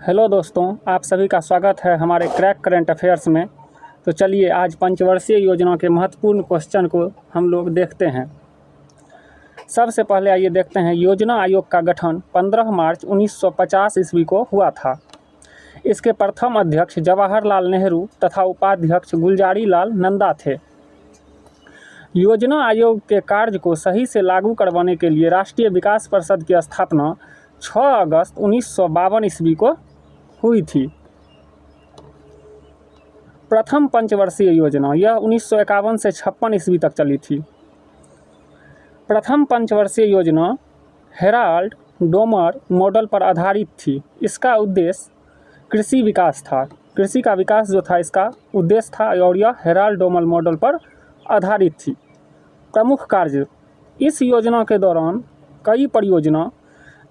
Hello दोस्तों, आप सभी का स्वागत है हमारे क्रैक करंट अफेयर्स में। तो चलिए आज पंचवर्षीय योजना के महत्वपूर्ण क्वेश्चन को हम लोग देखते हैं। सबसे पहले आइए देखते हैं, योजना आयोग का गठन 15 मार्च 1950 ईस्वी को हुआ था। इसके प्रथम अध्यक्ष जवाहरलाल नेहरू तथा उपाध्यक्ष गुलजारी लाल नंदा थे। योजना आयोग के कार्य को सही से लागू करवाने के लिए राष्ट्रीय विकास परिषद की स्थापना 6 अगस्त 1952 ईस्वी को हुई थी। प्रथम पंचवर्षीय योजना यह 1951 से 56 ईस्वी तक चली थी। प्रथम पंचवर्षीय योजना हेराल्ड डोमर मॉडल पर आधारित थी। इसका उद्देश्य कृषि विकास था। कृषि का विकास जो था इसका उद्देश्य था और यह हेराल्ड डोमर मॉडल पर आधारित थी। प्रमुख कार्य, इस योजना के दौरान कई परियोजना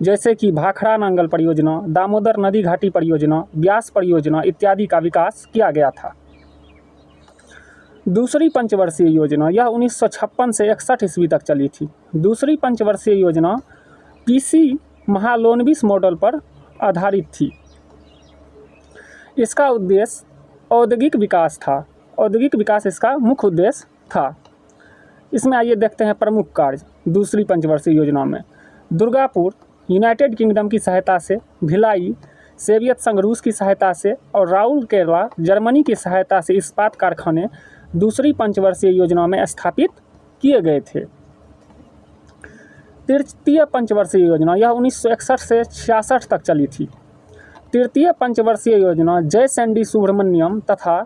जैसे कि भाखड़ा नांगल परियोजना, दामोदर नदी घाटी परियोजना, ब्यास परियोजना इत्यादि का विकास किया गया था। दूसरी पंचवर्षीय योजना यह 1956 से 61 ईस्वी तक चली थी। दूसरी पंचवर्षीय योजना पीसी महालोनबिस मॉडल पर आधारित थी। इसका उद्देश्य औद्योगिक विकास था। औद्योगिक विकास इसका मुख्य उद्देश्य था। इसमें आइए देखते हैं प्रमुख कार्य दूसरी पंचवर्षीय योजना में। दुर्गापुर यूनाइटेड किंगडम की सहायता से, भिलाई सोवियत संघ रूस की सहायता से और राउरकेला जर्मनी की सहायता से इस्पात कारखाने दूसरी पंचवर्षीय योजना में स्थापित किए गए थे। तृतीय पंचवर्षीय योजना यह 1961 से 66 तक चली थी। तृतीय पंचवर्षीय योजना जयचंडी सुब्रमण्यम तथा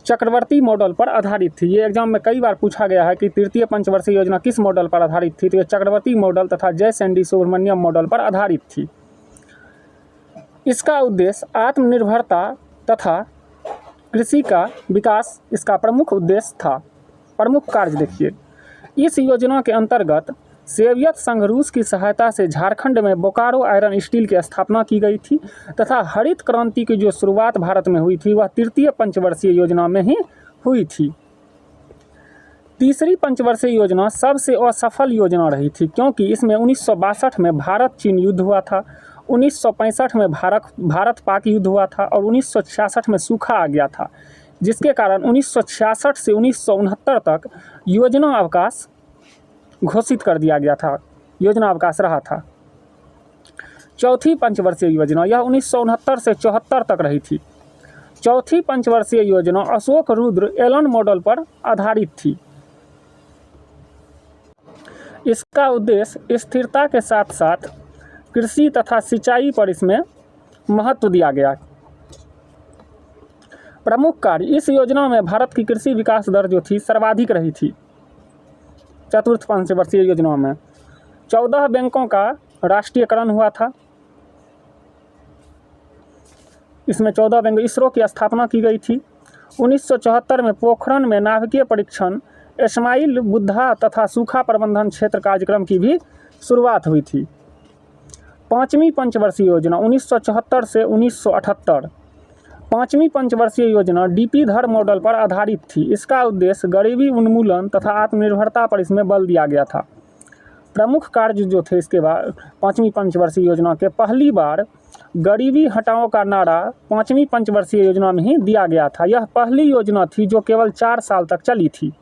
चक्रवर्ती मॉडल पर आधारित थी। ये एग्जाम में कई बार पूछा गया है कि तृतीय पंचवर्षीय योजना किस मॉडल पर आधारित थी, तो ये चक्रवर्ती मॉडल तथा जयचंडी सुब्रमण्यम मॉडल पर आधारित थी। इसका उद्देश्य आत्मनिर्भरता तथा कृषि का विकास इसका प्रमुख उद्देश्य था। प्रमुख कार्य देखिए, इस योजना के अंतर्गत सोवियत संघ रूस की सहायता से झारखंड में बोकारो आयरन स्टील की स्थापना की गई थी तथा हरित क्रांति की जो शुरुआत भारत में हुई थी वह तृतीय पंचवर्षीय योजना में ही हुई थी। तीसरी पंचवर्षीय योजना सबसे असफल योजना रही थी क्योंकि इसमें 1962 में भारत चीन युद्ध हुआ था, 1965 में भारत पाक युद्ध हुआ था और 1966 में सूखा आ गया था, जिसके कारण 1966 से 1969 तक योजना अवकाश घोषित कर दिया गया था। योजना अवकाश रहा था। चौथी पंचवर्षीय योजना यह 1969 से 74 तक रही थी। चौथी पंचवर्षीय योजना अशोक रुद्र एलन मॉडल पर आधारित थी। इसका उद्देश्य स्थिरता के साथ साथ कृषि तथा सिंचाई पर इसमें महत्व दिया गया। प्रमुख कार्य, इस योजना में भारत की कृषि विकास दर जो थी सर्वाधिक रही थी। चतुर्थ पंचवर्षीय योजना में 14 बैंकों का राष्ट्रीयकरण हुआ था। इसमें 14 बैंक, इसरो की स्थापना की गई थी। 1974 में पोखरण में नाभिकीय परीक्षण, इस्माइल बुद्धा तथा सूखा प्रबंधन क्षेत्र कार्यक्रम की भी शुरुआत हुई थी। पांचवी पंचवर्षीय योजना 1974 से 1978। पांचवी पंचवर्षीय योजना डीपी धर मॉडल पर आधारित थी। इसका उद्देश्य गरीबी उन्मूलन तथा आत्मनिर्भरता पर इसमें बल दिया गया था। प्रमुख कार्य जो थे इसके बाद पांचवी पंचवर्षीय योजना के, पहली बार गरीबी हटाओ का नारा पांचवी पंचवर्षीय योजना में ही दिया गया था। यह पहली योजना थी जो केवल 4 साल तक चली थी।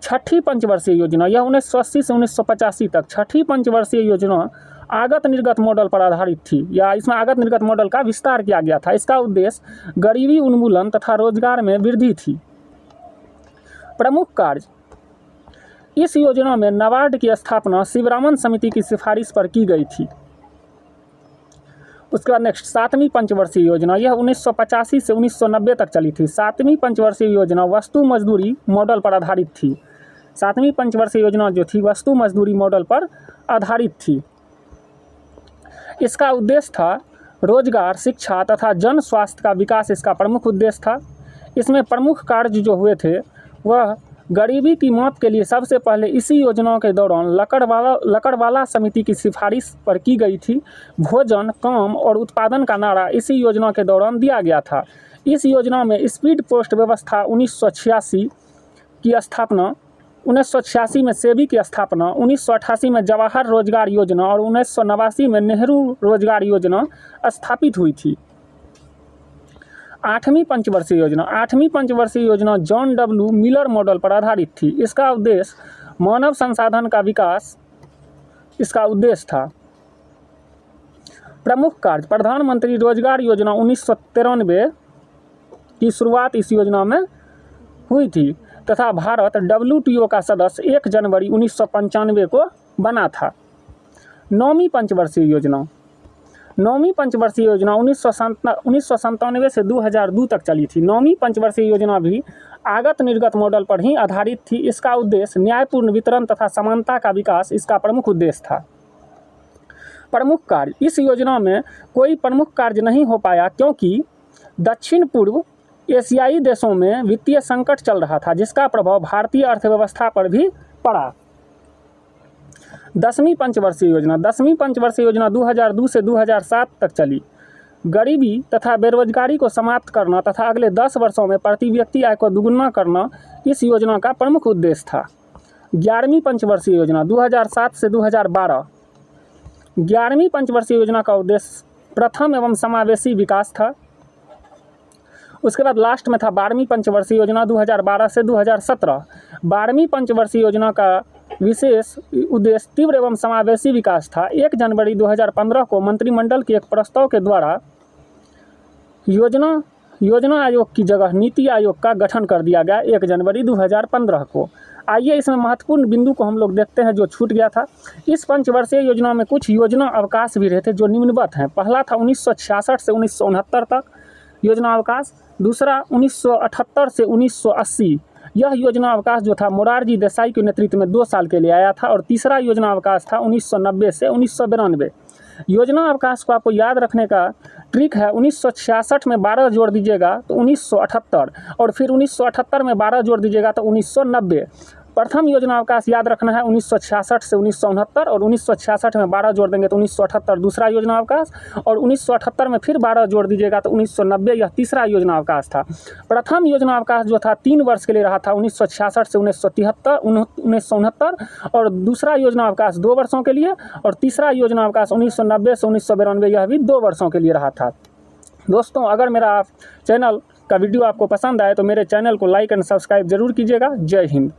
छठी पंचवर्षीय योजना यह 1980 से 1985 तक। छठी पंचवर्षीय योजना आगत निर्गत मॉडल पर आधारित थी, या इसमें आगत निर्गत मॉडल का विस्तार किया गया था। इसका उद्देश्य गरीबी उन्मूलन तथा रोजगार में वृद्धि थी। प्रमुख कार्य, इस योजना में नाबार्ड की स्थापना शिवरामन समिति की सिफारिश पर की गई थी। उसके बाद नेक्स्ट सातवीं पंचवर्षीय योजना यह 1985 से 1990 तक चली थी। सातवीं पंचवर्षीय योजना वस्तु मजदूरी मॉडल पर आधारित थी। सातवीं पंचवर्षीय योजना जो थी वस्तु मजदूरी मॉडल पर आधारित थी। इसका उद्देश्य था रोजगार, शिक्षा तथा जन स्वास्थ्य का विकास इसका प्रमुख उद्देश्य था। इसमें प्रमुख कार्य जो हुए थे वह गरीबी की मौत के लिए सबसे पहले इसी योजना के दौरान लकड़वाला समिति की सिफारिश पर की गई थी। भोजन, काम और उत्पादन का नारा इसी योजना के दौरान दिया गया था। इस योजना में स्पीड पोस्ट व्यवस्था 1986 की स्थापना 1986 में सेबी की स्थापना, 1988 में जवाहर रोजगार योजना और 1989 में नेहरू रोजगार योजना स्थापित हुई थी। 8वीं पंचवर्षीय योजना। 8वीं पंचवर्षीय योजना जॉन डब्ल्यू मिलर मॉडल पर आधारित थी। इसका उद्देश्य मानव संसाधन का विकास इसका उद्देश्य था। प्रमुख कार्य। प्रधानमंत्री रोजगार योजना 1993 की शुरुआत इस योजना में हुई थी तथा भारत WTO का सदस्य 1 जनवरी 1995 को बना था। 9वीं पंचवर्षीय योजना। 9वीं पंचवर्षीय योजना 1997 से 2002 तक चली थी। 9वीं पंचवर्षीय योजना भी आगत निर्गत मॉडल पर ही आधारित थी। इसका उद्देश्य न्यायपूर्ण वितरण तथा समानता का विकास इसका प्रमुख उद्देश्य था। प्रमुख कार्य। इस योजना में कोई प्रमुख कार्य नहीं हो पाया क्योंकि दक्षिण पूर्व एशियाई देशों में वित्तीय संकट चल रहा था, जिसका प्रभाव भारतीय अर्थव्यवस्था पर भी पड़ा। 10वीं पंचवर्षीय योजना। 10वीं पंचवर्षीय योजना 2002 से 2007 तक चली। गरीबी तथा बेरोजगारी को समाप्त करना तथा अगले 10 वर्षों में प्रति व्यक्ति आय को दुगुना करना इस योजना का प्रमुख उद्देश्य था। 11वीं पंचवर्षीय योजना 2007 से 2012। 11वीं पंचवर्षीय योजना का उद्देश्य प्रथम एवं समावेशी विकास था। उसके बाद लास्ट में था 12वीं पंचवर्षीय योजना 2012 से 2017। 12वीं पंचवर्षीय योजना का विशेष उद्देश्य तीव्र एवं समावेशी विकास था। 1 जनवरी 2015 को मंत्रिमंडल के एक प्रस्ताव के द्वारा योजना आयोग की जगह नीति आयोग का गठन कर दिया गया 1 जनवरी 2015 को। आइए इसमें महत्वपूर्ण बिंदु को हम लोग देखते हैं जो छूट गया था। इस पंचवर्षीय योजना में कुछ योजना अवकाश भी रहे थे जो निम्नवत हैं। पहला था 1966 से 1969 तक योजना अवकाश। दूसरा 1978 से 1980। यह योजना अवकाश जो था मोरारजी देसाई के नेतृत्व में 2 साल के लिए आया था। और तीसरा योजना अवकाश था 1990 से 1992। योजना अवकाश को आपको याद रखने का ट्रिक है, 1966 में 12 जोड़ दीजिएगा तो 1978 और फिर 1978 में 12 जोड़ दीजिएगा तो 1990। प्रथम योजना अवकाश याद रखना है 1966 से 1969 और 1966 में 12 जोड़ देंगे तो 1978 दूसरा योजना अवकाश और 1978 में फिर 12 जोड़ दीजिएगा तो 1990 यह तीसरा योजना अवकाश था। प्रथम योजना अवकाश जो था 3 वर्ष के लिए रहा था 1966 से 1969 और दूसरा योजना अवकाश 2 वर्षों के लिए और तीसरा योजना अवकाश 1990 से 1992 यह भी 2 वर्षों के लिए रहा था। दोस्तों, अगर मेरा चैनल का वीडियो आपको पसंद आए तो मेरे चैनल को लाइक एंड सब्सक्राइब जरूर कीजिएगा। जय हिंद।